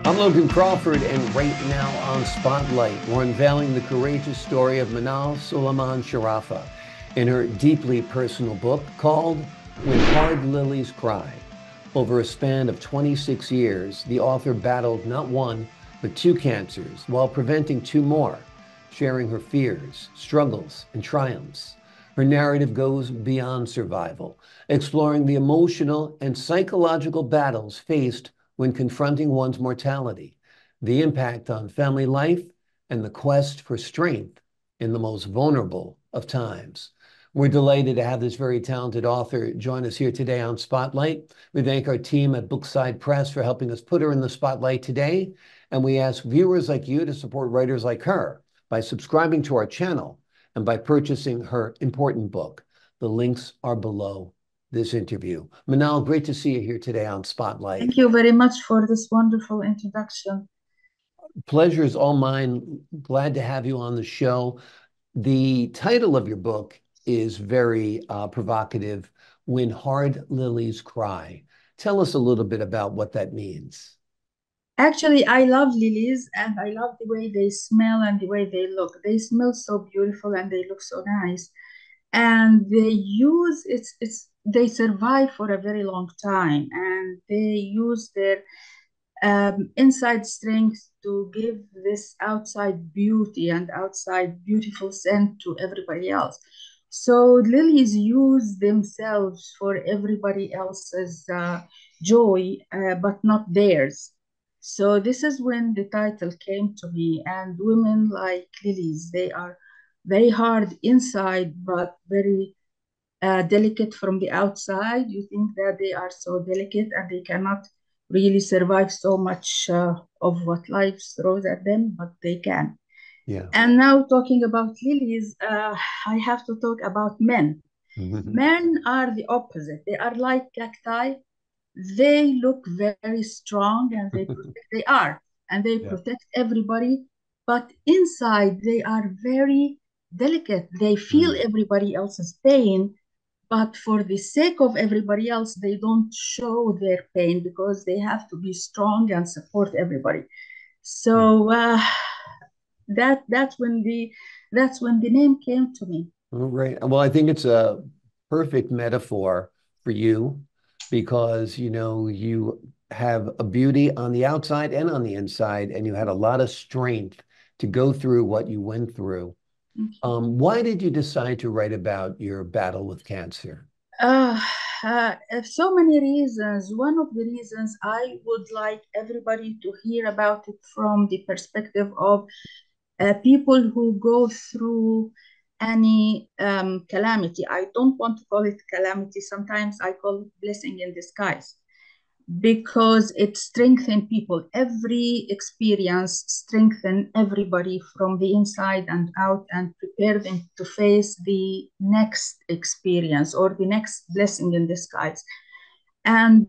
I'm Logan Crawford, and right now on Spotlight, we're unveiling the courageous story of Manal Suleiman Shurafa in her deeply personal book called When Hard Lilies Cry. Over a span of 26 years, the author battled not one, but two cancers while preventing two more, sharing her fears, struggles, and triumphs. Her narrative goes beyond survival, exploring the emotional and psychological battles faced when confronting one's mortality, the impact on family life, and the quest for strength in the most vulnerable of times. We're delighted to have this very talented author join us here today on Spotlight. We thank our team at Bookside Press for helping us put her in the spotlight today. And we ask viewers like you to support writers like her by subscribing to our channel and by purchasing her important book. The links are below this interview. Manal, great to see you here today on Spotlight. Thank you very much for this wonderful introduction. Pleasure is all mine. Glad to have you on the show. The title of your book is very provocative, When Hard Lilies Cry. Tell us a little bit about what that means. Actually, I love lilies and I love the way they smell and the way they look. They smell so beautiful and they look so nice. And they use they survive for a very long time and they use their inside strength to give this outside beauty and outside beautiful scent to everybody else. So lilies use themselves for everybody else's joy, but not theirs. So this is when the title came to me. And women like lilies, they are very hard inside, but very delicate from the outside. You think that they are so delicate and they cannot really survive so much of what life throws at them, but they can. Yeah. And now talking about lilies, I have to talk about men. Men are the opposite. They are like cacti. They look very strong and they are, and they Yeah. protect everybody. But inside, they are very delicate. They feel Mm. everybody else's pain, but for the sake of everybody else, they don't show their pain because they have to be strong and support everybody. Yeah. So that's when the name came to me. All right. Well, I think it's a perfect metaphor for you because, you have a beauty on the outside and on the inside, and you had a lot of strength to go through what you went through. Why did you decide to write about your battle with cancer? Uh, so many reasons. One of the reasons I would like everybody to hear about it from the perspective of people who go through any calamity. I don't want to call it calamity. Sometimes I call it blessing in disguise because it strengthens people. Every experience strengthens everybody from the inside and out and prepare them to face the next experience or the next blessing in disguise. And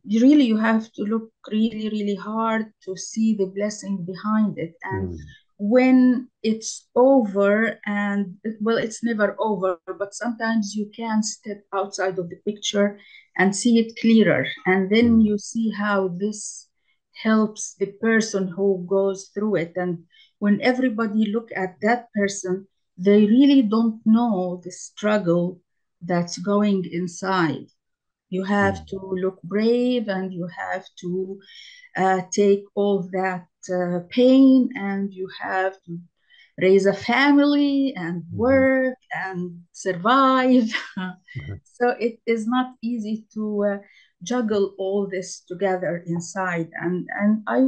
really, you have to look really, really hard to see the blessing behind it. And Mm. when it's over, and well, it's never over, but sometimes you can step outside of the picture and see it clearer. And then Mm. you see how this helps the person who goes through it. And when everybody look at that person, they really don't know the struggle that's going inside. You have Mm. to look brave and you have to take all that pain and you have to raise a family and Mhm. work and survive. Mhm. So it is not easy to juggle all this together inside. And I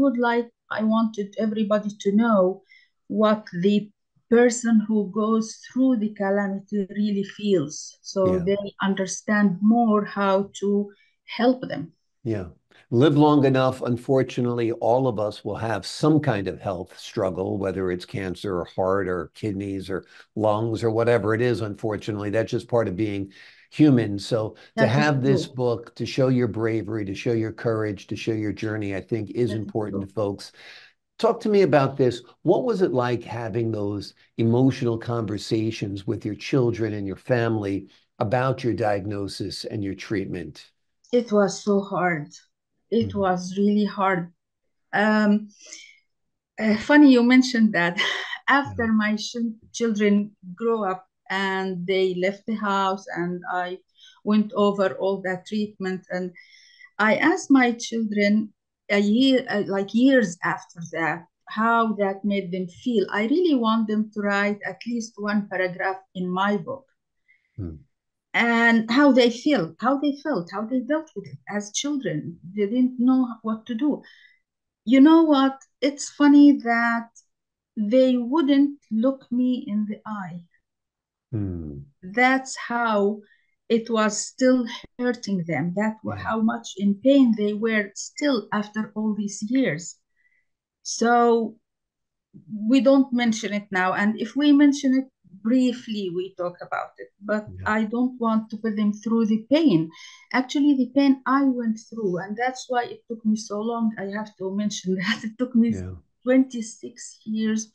wanted everybody to know what the person who goes through the calamity really feels, so Yeah. they understand more how to help them. Yeah. Live long enough, unfortunately, all of us will have some kind of health struggle, whether it's cancer or heart or kidneys or lungs or whatever it is, unfortunately. That's just part of being human. So to That is have this true. book, to show your bravery, to show your courage, to show your journey, I think is That is important to true. folks. Talk to me about this. What was it like having those emotional conversations with your children and your family about your diagnosis and your treatment? It was so hard. It Mhm. was really hard. Um, Funny you mentioned that. Yeah. After my children grew up and they left the house, and I went over all that treatment, and I asked my children a year, like years after that, how that made them feel. I really want them to write at least one paragraph in my book, Mm. and how they feel, how they felt, how they dealt with it as children. They didn't know what to do. You know what? It's funny that they wouldn't look me in the eye. Mm. That's how it was still hurting them. That Yeah. how much in pain they were still after all these years. So we don't mention it now. And if we mention it briefly, we talk about it. But Yeah. I don't want to put them through the pain. Actually, the pain I went through, and that's why it took me so long. I have to mention that it took me Yeah. 26 years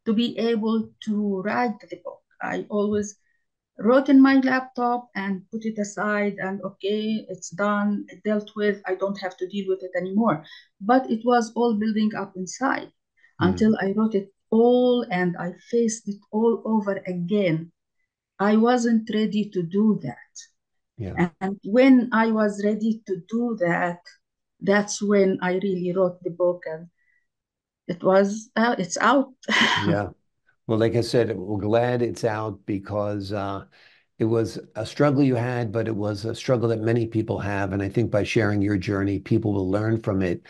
to be able to write the book. I always wrote in my laptop and put it aside, and okay, it's done, dealt with, I don't have to deal with it anymore. But it was all building up inside Mm. until I wrote it all and I faced it all over again. I wasn't ready to do Yeah. that. And when I was ready to do that, that's when I really wrote the book, and it's out. Yeah. Well, like I said, we're glad it's out because it was a struggle you had, but it was a struggle that many people have. And I think by sharing your journey, people will learn from it.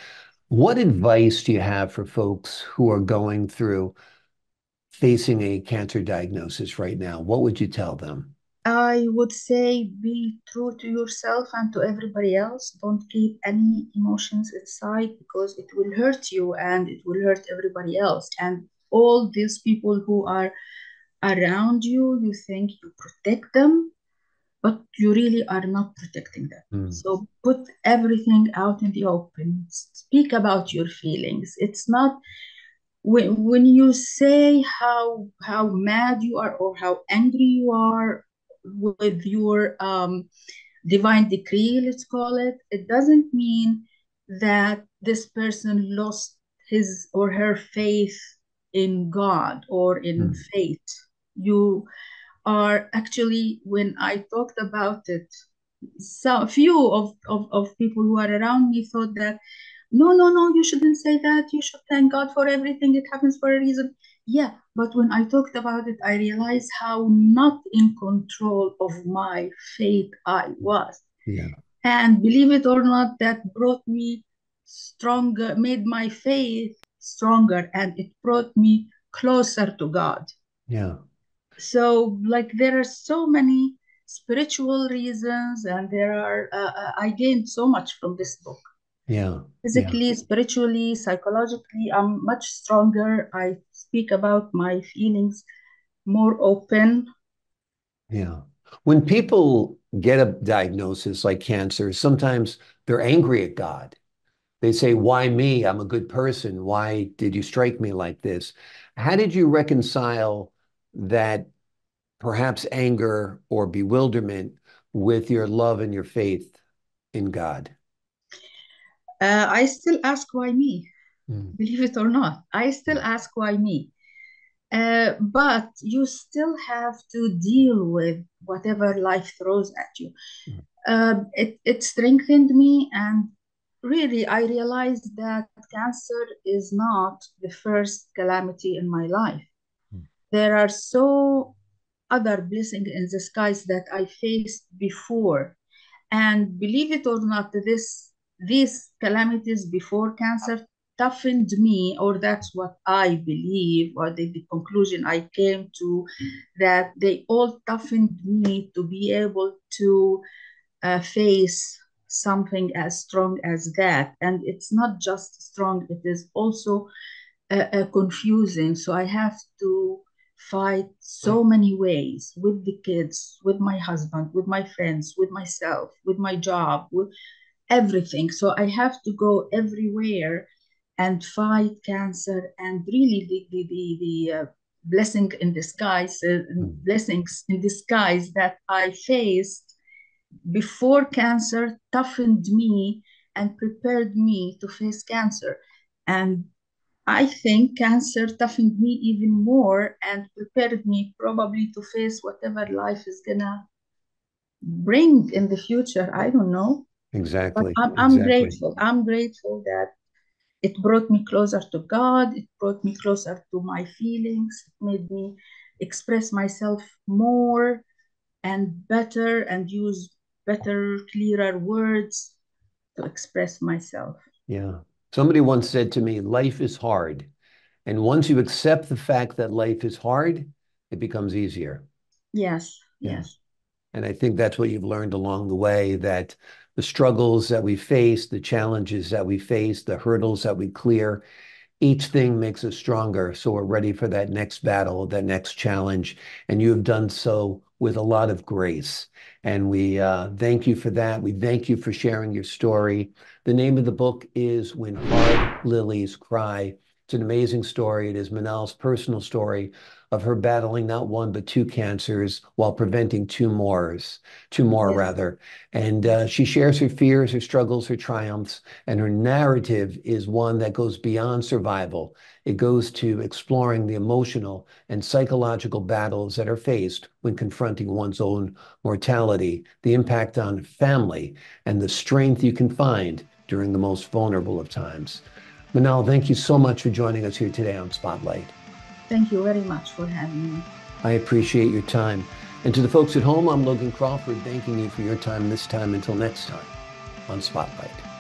What advice do you have for folks who are going through facing a cancer diagnosis right now? What would you tell them? I would say be true to yourself and to everybody else. Don't keep any emotions inside, because it will hurt you and it will hurt everybody else. And all these people who are around you, you think you protect them, but you really are not protecting them. Mm. So put everything out in the open. Speak about your feelings. It's not when you say how mad you are or how angry you are with your divine decree, let's call it, it doesn't mean that this person lost his or her faith in God or in Mm. fate. You are actually, when I talked about it, so few of people who are around me thought that no, no, no, you shouldn't say that. You should thank God for everything. It happens for a reason. Yeah, but when I talked about it, I realized how not in control of my fate I was. Yeah. And believe it or not, that brought me stronger, made my faith stronger, and it brought me closer to God. Yeah. So, like, there are so many spiritual reasons, and I gained so much from this book. Yeah. Yeah. Physically, spiritually, psychologically, I'm much stronger. I speak about my feelings more open. Yeah. When people get a diagnosis like cancer, sometimes they're angry at God. They say, why me? I'm a good person. Why did you strike me like this? How did you reconcile that perhaps anger or bewilderment with your love and your faith in God? I still ask why me, Mm. believe it or not. I still Yeah. ask why me. But you still have to deal with whatever life throws at you. Mm. It strengthened me, and really, I realized that cancer is not the first calamity in my life. Mm. There are so other blessings in disguise that I faced before. And believe it or not, these calamities before cancer toughened me, or that's what I believe, or the conclusion I came to, that they all toughened me to be able to face something as strong as that. And it's not just strong, it is also confusing. So I have to fight so many ways with the kids, with my husband, with my friends, with myself, with my job, with everything. So I have to go everywhere and fight cancer. And really, the blessing in disguise, Mm. blessings in disguise that I faced before cancer toughened me and prepared me to face cancer. And I think cancer toughened me even more and prepared me probably to face whatever life is gonna bring in the future. I don't know. But Exactly. I'm Exactly. grateful. I'm grateful that it brought me closer to God. It brought me closer to my feelings. It made me express myself more and better and use better, clearer words to express myself. Yeah. Somebody once said to me, life is hard. And once you accept the fact that life is hard, it becomes easier. Yes, Yeah. yes, And I think that's what you've learned along the way, that the struggles that we face, the challenges that we face, the hurdles that we clear, each thing makes us stronger. So we're ready for that next battle, that next challenge. And you have done so with a lot of grace. And we thank you for that. We thank you for sharing your story. The name of the book is When Hard Lilies Cry. It's an amazing story. It is Manal's personal story of her battling not one but two cancers while preventing two more yes, rather. And yes, she shares her fears, her struggles, her triumphs, and her narrative is one that goes beyond survival. It goes to exploring the emotional and psychological battles that are faced when confronting one's own mortality, the impact on family, and the strength you can find during the most vulnerable of times. Manal, thank you so much for joining us here today on Spotlight. thank you very much for having me. I appreciate your time. And to the folks at home, I'm Logan Crawford, thanking you for your time this time. Until next time on Spotlight.